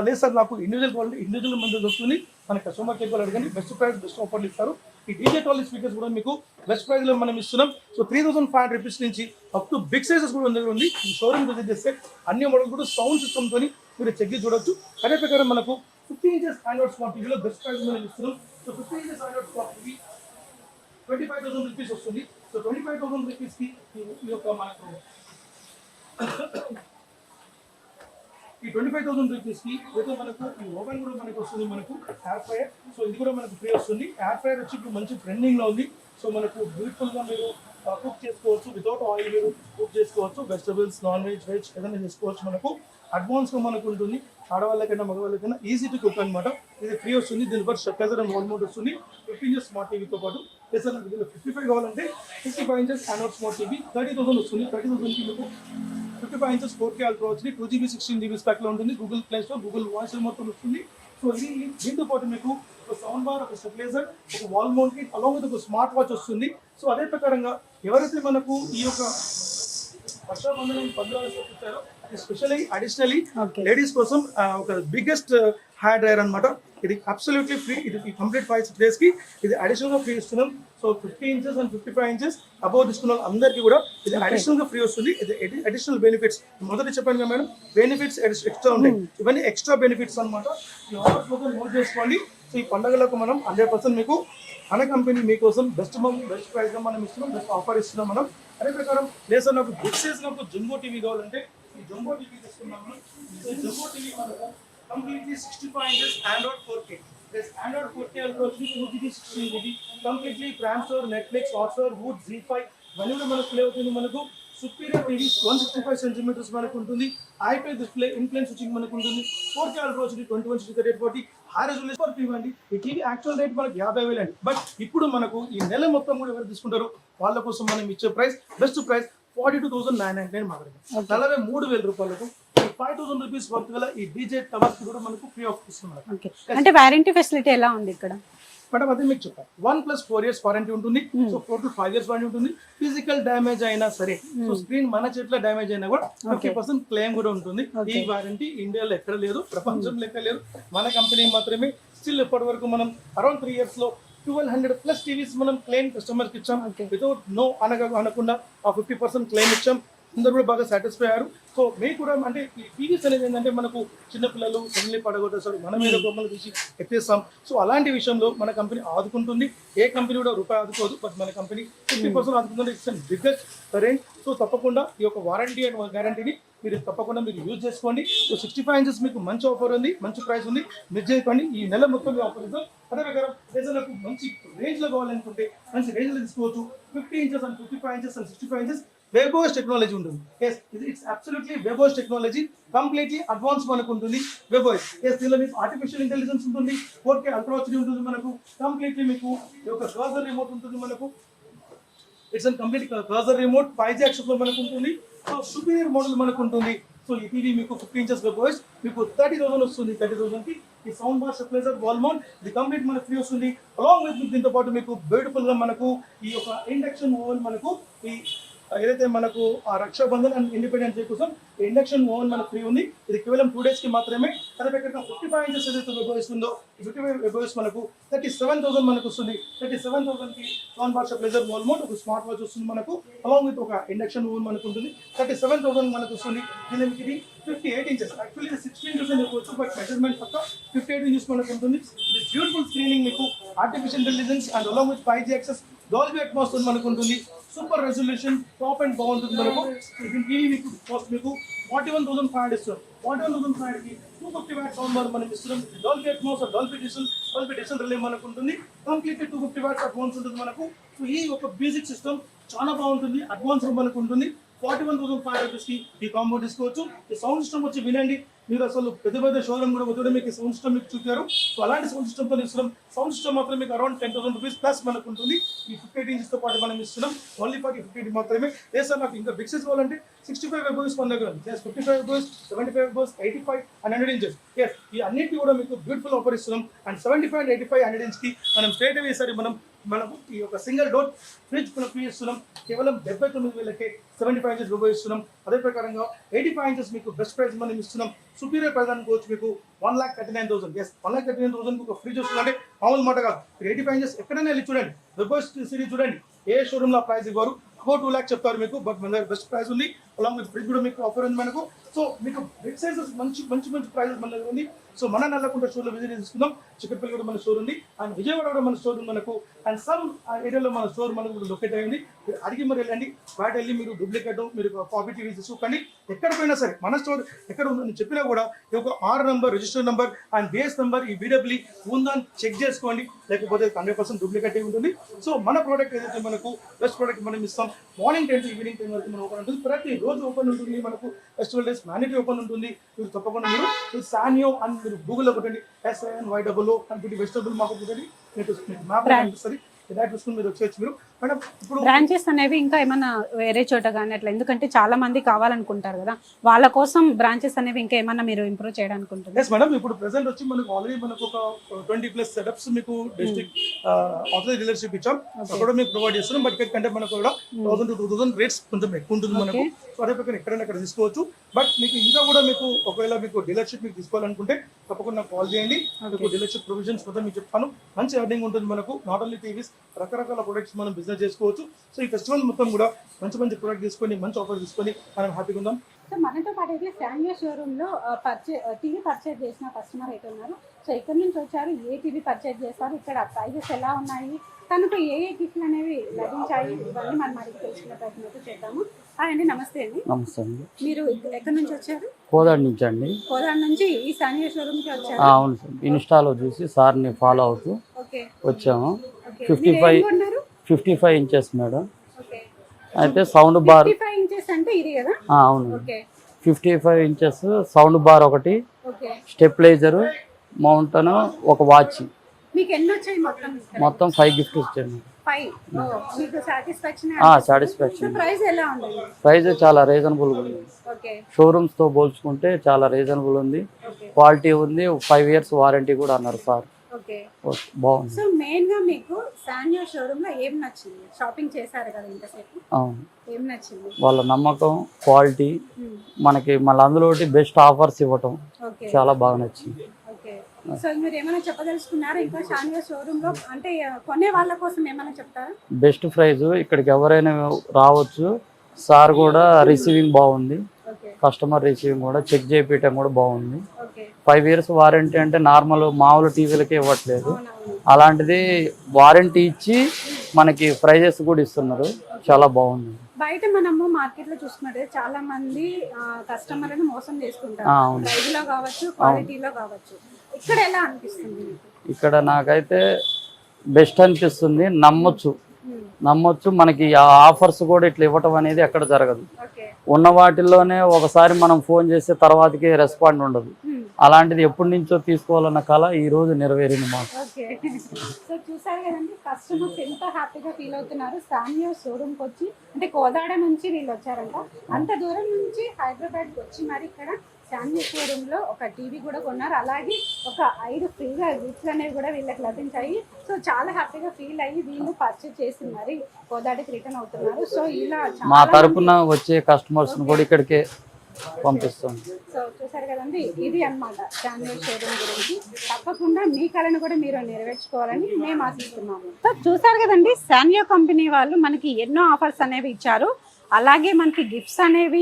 లేదు సార్ నాకు ఇండివిజువల్ కావాలంటే ఇండివిజువల్ మంది వస్తుంది. మన కస్టమర్ కేర్ వాళ్ళు అడగండి, బెస్ట్ ప్రైస్ బెస్ట్ ఆఫర్లు ఇస్తారు. ఈ డీజే ట్రాలీ స్పీకర్స్ కూడా మీకు బెస్ట్ ప్రైస్ లో మనం ఇస్తున్నాం. సో 3,500 రూపీస్ నుంచి అప్ టు బిగ్ సైజెస్ కూడా దగ్గర ఉంది. ఈ షోరూమ్ విజిట్ చేస్తే అన్ని మోడల్ కూడా సౌండ్ సిస్టమ్ తోని మీరు చెక్ చేసి చూడొచ్చు. అదే ప్రకారం మనకు 50 inches ఆండ్రాయిడ్ స్మార్ట్ టీవీలో బెస్ట్ ప్రైస్ మనం ఇస్తున్నాం. So 50 inches Android smart TV 25,000 rupees వస్తుంది. సో 25,000 రూపీస్ కి ఈ యొక్క మనకు ఈ 25,000 రూపీస్ కి అయితే మనకు ఈ ఓవెన్ కూడా మనకు వస్తుంది. మనకు ఎయిర్ ఫ్రైయర్, సో ఇది కూడా మనకు ఫ్రీ వస్తుంది. ఎయిర్ ఫ్రైయర్ వచ్చి ఇప్పుడు మంచి ట్రెండింగ్ లో ఉంది. సో మనకు బ్యూటిఫుల్ గా మీరు కుక్ చేసుకోవచ్చు, వితౌట్ ఆయిల్ మీరు కుక్ చేసుకోవచ్చు. వెజిటబుల్స్, నాన్ వెజ్, వెజ్ ఏదైనా చేసుకోవచ్చు. మనకు అడ్వాన్స్ గా మనకు ఉంటుంది. ఆడవాళ్ళకైనా మగవాళ్ళకైనా ఈజీ టు కుక్ అనమాట. ఇది ఫ్రీ వస్తుంది. దీని బట్టి స్టెప్లైజర్ అండ్ వాల్ మౌంట్ వస్తుంది. 15 inches స్మార్ట్ టీవీతో పాటు 55 కావాలంటే 55 inches ఆండ్రాయిడ్ స్మార్ట్ టీవీ 30,000 వస్తుంది. 30,000 కి మీకు 55 inches 4K అల్ట్రా వచ్చింది. 2GB 16GB స్పెక్ లో ఉంటుంది. Google play store, Google voice మొత్తం వస్తుంది. సో ఇది దీంతో పాటు మీకు ఒక సౌండ్ బార్, ఒక స్టెబిలైజర్, ఒక wall mount kit along with ఒక స్మార్ట్ వాచ్ వస్తుంది. సో అదే ప్రకారంగా ఎవరైతే మనకు ఈ యొక్క రక్షాబంధనం 15 వచ్చారో స్పెషల్లీ అడిషనల్లీ లేడీస్ కోసం ఒక బిగ్గెస్ట్ హెయిర్ డ్రైయర్ అనమాట. ఇది అబ్సల్యూట్లీ ఫ్రీ. ఇది కంప్లీట్ 5 days కి ఇది అడిషనల్ గా ఫ్రీ ఇస్తున్నాం. So 50 inches and 55 inches above తీసుకున్న అందరికీ కూడా ఇది అడిషనల్ గా ఫ్రీ వస్తుంది. ఇది అడిషనల్ బెనిఫిట్స్ మొదటి చెప్పాను కదా మేడం, బెనిఫిట్స్ ఎక్స్ట్రా ఉంటాయి. ఇవన్నీ ఎక్స్ట్రా బెనిఫిట్స్ అనమాట. ఈ ఆఫర్స్ మొత్తం నోట్ చేసుకోండి. సో ఈ పండుగలకు మనం 100% మీకు మన కంపెనీ మీకోసం బెస్ట్ ప్రైస్ గా మనం ఇస్తున్నాం, బెస్ట్ ఆఫర్ ఇస్తున్నాం మనం. అదే ప్రకారం లేదు సార్ నాకు బిగ్ సైజ్ నాకు జంబో టీవీ కావాలంటే ఈ జంబో టీవీ తీసుకున్నాము. జంబో టీవీ మనకు కంప్లీట్లీ 65 inches Android 4K. Android 4K ultra వచ్చి 2GB 16GB completely prime store, Netflix, Hotstar, Voot, Zee five ఇవన్నీ కూడా మనకు ప్లే అవుతుంది. మనకు సుపీరియర్ టీవీ 165 centimeters మనకు ఉంటుంది. ఐపీ డిస్ప్లే ఇన్ఫ్లుయెన్స్ స్విచ్చింగ్ మనకు ఉంటుంది. 4K అల్ట్రా వచ్చి 21:840 హై రెజల్యూషన్ టీవీ అండి. ఈ టీవీ యాక్చువల్ రేట్ మనకు 50,000 అండి. బట్ ఇప్పుడు మనకు ఈ నెల మొత్తం కూడా ఎవరు తీసుకుంటారో వాళ్ళ కోసం మనం ఇచ్చే ప్రైస్ బెస్ట్ ప్రైస్ 42,999 మాత్రమే. 43,000 రూపాయలకు 5,000 రూపీస్ వర్త్ గల ఈ డీజే టవర్స్ కూడా మనకు ఫ్రీ ఆఫ్ ఇస్తున్నారు. అంటే వారంటీ ఫెసిలిటీ ఎలా ఉంది ఇక్కడ? మేడం అదే మీకు చెప్పాను, 1+4 years వారంటీ ఉంటుంది. సో 4 to 5 years వారంటీ ఉంటుంది. ఫిజికల్ డ్యామేజ్ అయినా సరే, సో స్క్రీన్ మన చేతిలో డ్యామేజ్ అయినా కూడా 50% క్లెయిమ్ కూడా ఉంటుంది. ఈ వారంటీ ఇండియాలో ఎక్కడ లేదు, ప్రపంచంలో ఎక్కడ లేదు, మన కంపెనీ మాత్రమే. స్టిల్ ఇప్పటి వరకు మనం అరౌండ్ 3 years లో 1200+ టీవీస్ మనం క్లెయిమ్ కస్టమర్కి ఇచ్చాం. వితౌట్ నో అనకుండా ఆ 50% క్లెయిమ్ ఇచ్చాం. అందరూ కూడా బాగా సాటిస్ఫై అయ్యారు. సో మీకు కూడా అంటే ఈ టీవీస్ అనేది ఏంటంటే మనకు చిన్నపిల్లలు పెళ్లి పడగొట్టేస్తారు, మన మీద బొమ్మలు తీసి ఎత్తేస్తాం. సో అలాంటి విషయంలో మన కంపెనీ ఆదుకుంటుంది. ఏ కంపెనీ కూడా రూపాయి ఆదుకోదు, బట్ మన కంపెనీ 50% ఆదుకుంటుంది. It's and biggest range. So తప్పకుండా ఈ యొక్క వారంటీ అండ్ గ్యారంటీని మీరు తప్పకుండా మీరు యూజ్ చేసుకోండి. సో 65 ఇంచెస్ మీకు మంచి ఆఫర్ ఉంది, మంచి ప్రైస్ ఉంది, మిస్ చేయకండి. ఈ నెల మొత్తం ఆఫర్ ఇస్తాం. అదే ప్రకారం రేజర్లకు మంచి రేంజ్లో కావాలనుకుంటే మంచి రేంజ్లో తీసుకోవచ్చు. 50 inches and 55 inches and 65 inches webOS technology ఉంటుంది. Yes, it's absolutely webOS technology, completely advance మనకు ఉంటుంది వెబోస్. ఎస్, దీనిలో మీకు ఆర్టిఫిషియల్ ఇంటెలిజెన్స్ ఉంటుంది, 4K అల్ట్రా హెచ్డీ ఉంటుంది మనకు, కంప్లీట్లీ మీకు ఈ యొక్క కర్సర్ రిమోట్ ఉంటుంది మనకు. It's and complete cursor remote 5G access లో మనకు ఉంటుంది. సో సుపీరియర్ మోడల్ మనకు ఉంటుంది. సో ఈ టీవీ మీకు 50 ఇంచెస్ వెబోస్ మీకు 30,000 వస్తుంది. 30,000 కి ఈ sound bar stabiliser wall mount ఇది కంప్లీట్ మనకు ఫ్రీ వస్తుంది. అలాంగ్ విత్ దీంతో పాటు మీకు బ్యూటిఫుల్ గా మనకు ఈ యొక్క ఇండక్షన్ ఓవెన్ మనకు ఈ ఏదైతే మనకు ఆ రక్షాబంధన్ అండ్ ఇండిపెండెన్స్ డే కోసం ఇండక్షన్ ఓవెన్ మనకు ఫ్రీ ఉంది. ఇది కేవలం 2 days కి మాత్రమే. అదే ప్రకారంగా 55 ఇంచెస్ ఏదైతే వెబోస్ ఉందో ఈ 55 వెబోస్ మనకు 37,000 మనకు వస్తుంది. 37,000 కి sound bar stabiliser wall mount ఒక స్మార్ట్ వాచ్ వస్తుంది మనకు, అలాంగ్ విత్ ఒక ఇండక్షన్ ఓవెన్ మనకు ఉంటుంది. 37,000 మనకు వస్తుంది. దీనికి ఇది 58 ఇంచెస్, యాక్చువల్లీ ఇది 16 ఇంచెస్ అని చెప్పవచ్చు, బట్ మెజర్మెంట్ పక్క 58 ఇంచెస్ మనకు ఉంటుంది. ఇది బ్యూటిఫుల్ స్క్రీనింగ్ మీకు artificial intelligence and along with 5G access Dolby Atmos మనకు ఉంటుంది. సూపర్ రెజల్యూషన్ టాప్ అండ్ బాగుంటుంది మనకు. ఇది టీవీ మీకు కాస్ట్ మీకు 41,500 ఇస్తున్నాం. 41,500 కి 250 వాట్ సౌండ్ బార్ మనం ఇస్తున్నాం. Dolby Atmos Dolby digital relay మనకు ఉంటుంది. కంప్లీట్లీ 250 వాట్స్ అడ్వాన్స్ ఉంటుంది మనకు. సో ఈ ఒక బేసిక్ సిస్టమ్ చాలా బాగుంటుంది, అడ్వాన్స్ మనకు ఉంటుంది. 41,500 కి ఈ కాంబో తీసుకోవచ్చు. ఈ సౌండ్ సిస్టమ్ వచ్చి వినండి, మీరు అసలు పెద్ద పెద్ద షోరూమ్ కూడా పోతే మీకు సౌండ్ సిస్టమ్ మీకు చూపారు. సో అలాంటి సౌండ్ సిస్టమ్తో ఇస్తున్నాం. సౌండ్ సిస్టమ్ మాత్రం మీకు అరౌండ్ 10,000 రూపీస్ ప్లస్ మనకు ఉంటుంది. ఈ 58 ఇంచెస్తో పాటు మనం ఇస్తున్నాం. ఓన్లీ ఫర్ 58 మాత్రమే. ఏ సార్ నాకు ఇంకా బిగ్ సైజ్ కావాలంటే 65 వెబోస్ మన దగ్గర ఉంది. 55 వెబోస్, 75 వెబోస్, 85 అండ్ 100 ఇంచెస్. ఎస్, ఈ అన్నింటినీ కూడా మీకు బ్యూటిఫుల్ ఆఫర్ ఇస్తున్నాం. అండ్ 75 అండ్ 85 100 ఇంచ్కి మనం స్ట్రేట్ అవే సరే మనము ఈ యొక్క సింగిల్ డోర్ ఫ్రిడ్జ్ మనం ఫ్రీ ఇస్తున్నాం. కేవలం 79,000కే 75 ఇంచెస్ వెబో ఇస్తున్నాం. అదే ప్రకారంగా 85 ఇంచెస్ మీకు బెస్ట్ ప్రైస్ మనం ఇస్తున్నాం. సుపీరియర్ ప్రైస్ అనుకోవచ్చు మీకు 1,39,000. ఎస్, 1,39,000 ఒక ఫ్రిడ్జ్ వస్తుంది అంటే మామూలు మాట కాదు. 85 ఇంచెస్ ఎక్కడైనా వెళ్ళి చూడండి, వెబో సిరీస్ చూడండి, ఏ షోరూమ్లో ప్రైస్ ఇవ్వరు. అబౌట్ 2 lakhs చెప్తారు మీకు, బట్ మన దగ్గర బెస్ట్ ప్రైస్ ఉంది. అలాంగ్ విత్ ఫ్రిడ్జ్ కూడా మీకు ఆఫర్ ఉంది మనకు. సో మీకు బిగ్ సైజెస్ మంచి ప్రైజెస్ మన దగ్గర ఉంది. సో మన నల్లకుంట స్టోర్లో విజిట్ చేసుకుందాం. చిక్కపల్లి కూడా మన స్టోర్ ఉంది, అండ్ విజయవాడ కూడా మన స్టోర్ ఉంది మనకు, అండ్ సమ్ ఏరియాలో మన స్టోర్ మనకు లొకేట్ అయింది. మీరు అడిగి మరి వెళ్ళండి, బయట వెళ్ళి మీరు డూప్లికేట్ మీరు కాపీ టీవీ తీసుకోకండి. ఎక్కడ పోయినా సరే మన స్టోర్ ఎక్కడ ఉందని చెప్పినా కూడా ఈ యొక్క R number, register number and base number ఈ BW ఉందని చెక్ చేసుకోండి, లేకపోతే 100% డూప్లికేట్ ఉంటుంది. సో మన ప్రోడక్ట్ ఏదైతే మనకు బెస్ట్ ప్రోడక్ట్ మనం ఇస్తాం. మార్నింగ్ 10 to ఈవినింగ్ 10 వరకు మనం ఓపెన్ ఉంటుంది. ప్రతి రోజు ఓపెన్ ఉంటుంది మనకు. ఫెస్టివల్ డేస్ మ్యాండేటరీ ఓపెన్ ఉంటుంది. మీరు తప్పకుండా మీరు సానియో అని మీరు గూగుల్లో కొట్టండి, SANYOO కంప్లీట్ వెజిటబుల్ మార్కెట్ కొట్టండి, మీకు మ్యాప్ కనిపిస్తుంది. ఇలా చూసుకుని మీరు వచ్చేయచ్చు. మీరు మేడం ఇప్పుడు బ్రాంచెస్ అనేవి ఇంకా ఏమైనా వేరే చోట కానీ అట్లా, ఎందుకంటే చాలా మంది కావాలనుకుంటారు కదా, వాళ్ళ కోసం బ్రాంచెస్ అనేవి ఇంకా ఏమన్నా మీరు ఇంప్రూవ్ చేయడానికి? ఎస్ మేడం, ఇప్పుడు ప్రెసెంట్ వచ్చి మనకు ఆల్రెడీ మనకు ఒక 20+ సెటప్స్ మీకు డిస్ట్రిక్ట్ ఆథరైజ్ డీలర్షిప్ ఇచ్చాం. అక్కడ మీకు ప్రొవైడ్ చేస్తున్నాం. బట్ కంటే మనకు కూడా 1,000 to 2,000 రేట్స్ కొంచెం ఎక్కువ ఉంటుంది మనకు. సో అదే ప్రకారం ఎక్కడైనా అక్కడ తీసుకోవచ్చు. బట్ మీకు ఇంకా కూడా మీకు ఒకవేళ మీకు డీలర్షిప్ మీకు తీసుకోవాలనుకుంటే తప్పకుండా నాకు కాల్ చేయండి. మీకు డీలర్షిప్ ప్రొవిజన్స్ మొత్తం మీకు చెప్తాను. మంచి ఎర్నింగ్ ఉంటుంది మనకు. నాట్ ఓన్లీ టీవీస్, రకరకాల ప్రొడక్ట్స్ మనం బిజినెస్ చేసుకోవచ్చు. సో ఈ ఫెస్టివల్ మొత్తం కూడా మంచి ప్రొడక్ట్ తీసుకొని మంచి ఆఫర్ తీసుకొని మనం హ్యాపీగా ఉందాం. సో మనతో పాటు అయితే శాన్యో షోరూంలో టీవీ పర్చేజ్ చేసిన కస్టమర్ అయితే ఉన్నారు. సో ఇక్కడ నుంచి వచ్చారు, ఏ టీవీ పర్చేజ్ చేస్తారు, ఇక్కడ ప్రైజెస్ ఎలా ఉన్నాయి, తనకు ఏ గిఫ్ట్లు అనేవి లభించాయి, ఇవన్నీ మనం అడిగి తెలుసుకునే ప్రయత్నం అయితే చేద్దాము. అండి, నమస్తే అండి. నమస్తే అండి. మీరు ఎక్కడి నుంచి వచ్చారు? కోదాడ నుంచి అండి. కోదాడ నుంచి ఈ శాన్యో షోరూమ్కి వచ్చారు? అవును సార్, ఇన్స్టాలో చూసి సార్ని ఫాలో అవుతూ వచ్చాము. 55 ఇంచెస్ మేడం. అయితే సౌండ్ బార్ 55 ఇంచెస్ అంటే ఇది కదా? అవును, 55 ఇంచెస్ సౌండ్ బార్ ఒకటి, స్టెబిలైజర్, మౌంటన్, ఒక వాచ్. మీకు ఎన్ని వచ్చాయి మొత్తం 5 గిఫ్ట్స్ వచ్చాయి. సాటిస్ఫాక్షన్. ప్రైస్ చాలా రీజనబుల్ ఉంది. షోరూమ్స్ తో పోల్చుకుంటే చాలా రీజనబుల్ ఉంది. క్వాలిటీ ఉంది. 5 years వారంటీ కూడా అన్నారు సార్. బాగుంది. సో మెయిన్ గా మీకు శాన్యో షోరూమ్ లో ఏం నచ్చింది? షాపింగ్ చేశారు కదా ఇంతసేపు, అవును, ఏం నచ్చింది? వాళ్ళ నమ్మకం, క్వాలిటీ, మనకి మళ్ళీ అందులో బెస్ట్ ఆఫర్స్ ఇవ్వటం చాలా బాగా నచ్చింది. సో మీరు ఏమైనా చెప్పదలుచుకున్నారా ఇంకా శాన్యో షోరూమ్ లో? అంటే కొనే వాళ్ళ కోసం ఏమైనా చెప్తారా? బెస్ట్ ప్రైస్, ఇక్కడికి ఎవరైనా రావచ్చు. సార్ కూడా రిసీవింగ్ బాగుంది, ఓకే కస్టమర్ రిసీవింగ్ కూడా చెక్ చేయించడం కూడా బాగుంది. ఓకే 5 years వారంటీ అంటే నార్మల్ మామూలు టీవీలకే ఇవ్వట్లేదు, అవునవును. అలాంటిది వారంటీ ఇచ్చి మనకి ప్రైజెస్ కూడా ఇస్తున్నారు, చాలా బాగుంది. బయట మనము మార్కెట్ లో చూసుకున్నట్టే చాలా మంది కస్టమర్లను మోసం చేసుకుంటారు, అవును. ప్రైస్ లో కావచ్చు, క్వాలిటీలో కావచ్చు. ఇక్కడ ఎలా అనిపిస్తుంది మీకు? ఇక్కడ నాకైతే బెస్ట్ అనిపిస్తుంది, నమ్మొచ్చు. మనకి ఆ ఆఫర్స్ కూడా ఇట్లా ఇవ్వటం అనేది ఎక్కడ జరగదు. ఓకే ఉన్న వాటిల్లోనే ఒకసారి మనం ఫోన్ చేస్తే తర్వాతకి రెస్పాండ్ ఉండదు. అలాంటిది ఎప్పటి నుంచో తీసుకోవాలన్న కళ ఈ రోజు నెరవేరింది మాకు. ఓకే సో చూసారు కదండి, కస్టమర్స్ ఎంత హ్యాపీగా ఫీల్ అవుతున్నారు. సాన్యో షోరూమ్కి వచ్చి, అంటే కోదాడ నుంచి వీళ్ళు వచ్చారంట, అంత దూరం నుంచి హైదరాబాద్కి వచ్చి మరి ఇక్కడ సాన్యో షోరూంలో ఒక టీవీ కూడా కొన్నారు. అలాగే ఒక 5 ఫ్రీగా గిఫ్ట్లు అనేవి కూడా వీళ్ళకి లభించాయి. సో చాలా హ్యాపీగా ఫీల్ అయ్యి వీళ్ళు పర్చేజ్ చేసి మరి కోదాడికి రిటర్న్ అవుతున్నారు. సో ఇలా మా తరపున వచ్చే కస్టమర్స్ కూడా ఇక్కడికే పంపిస్తాం. సో చూసారు కదండి, ఇది అన్నమాట సాన్యో షోరూమ్ గురించి. తప్పకుండా మీ కళను కూడా మీరు నెరవేర్చుకోవాలని మేము ఆశిస్తున్నాము. సో చూసారు కదండి, సాన్యో కంపెనీ వాళ్ళు మనకి ఎన్నో ఆఫర్స్ అనేవి ఇచ్చారు. అలాగే మనకి గిఫ్ట్స్ అనేవి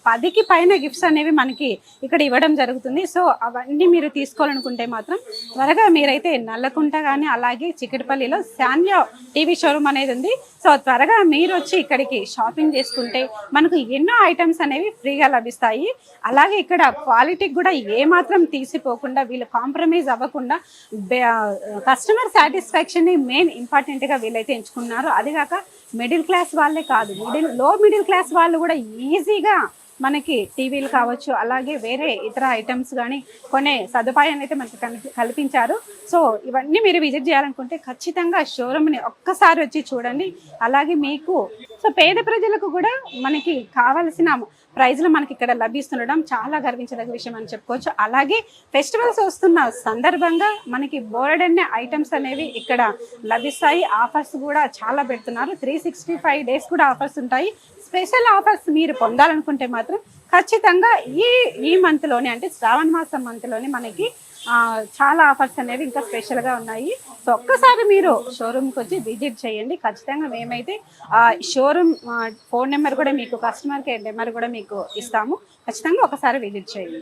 10కి పైన గిఫ్ట్స్ అనేవి మనకి ఇక్కడ ఇవ్వడం జరుగుతుంది. సో అవన్నీ మీరు తీసుకోవాలనుకుంటే మాత్రం త్వరగా మీరైతే నల్లకుంట కానీ అలాగే చిక్కడపల్లిలో సాన్యో టీవీ షోరూమ్ అనేది ఉంది. సో త్వరగా మీరు వచ్చి ఇక్కడికి షాపింగ్ చేసుకుంటే మనకు ఎన్నో ఐటమ్స్ అనేవి ఫ్రీగా లభిస్తాయి. అలాగే ఇక్కడ క్వాలిటీకి కూడా ఏమాత్రం తీసిపోకుండా వీళ్ళు కాంప్రమైజ్ అవ్వకుండా కస్టమర్ సాటిస్ఫాక్షన్ని మెయిన్ ఇంపార్టెంట్గా వీళ్ళైతే ఎంచుకున్నారు. అదిగాక మిడిల్ క్లాస్ వాళ్ళే కాదు, లో మిడిల్ క్లాస్ వాళ్ళు కూడా ఈజీగా మనకి టీవీలు కావచ్చు, అలాగే వేరే ఇతర ఐటమ్స్ కానీ కొనే సదుపాయాన్ని అయితే మనకి కల్పించారు. సో ఇవన్నీ మీరు విజిట్ చేయాలనుకుంటే ఖచ్చితంగా షోరూమ్ని ఒక్కసారి వచ్చి చూడండి. అలాగే మీకు సో పేద ప్రజలకు కూడా మనకి కావలసిన ప్రైజ్లు మనకి ఇక్కడ లభిస్తుండడం చాలా గర్వించదగ్గ విషయం అని చెప్పుకోవచ్చు. అలాగే ఫెస్టివల్స్ వస్తున్న సందర్భంగా మనకి బోర్డెన్ ఐటమ్స్ అనేవి ఇక్కడ లభిస్తాయి. ఆఫర్స్ కూడా చాలా పెడుతున్నారు, 365 days కూడా ఆఫర్స్ ఉంటాయి. స్పెషల్ ఆఫర్స్ మీరు పొందాలనుకుంటే మాత్రం ఖచ్చితంగా ఈ మంత్లోనే, అంటే శ్రావణ మాసం మంత్లోనే మనకి చాలా ఆఫర్స్ అనేవి ఇంకా స్పెషల్గా ఉన్నాయి. సో ఒక్కసారి మీరు షోరూమ్కి వచ్చి విజిట్ చేయండి. ఖచ్చితంగా మేమైతే షోరూమ్ ఫోన్ నెంబర్ కూడా మీకు, కస్టమర్ కేర్ నెంబర్ కూడా మీకు ఇస్తాము. ఖచ్చితంగా ఒకసారి విజిట్ చేయండి.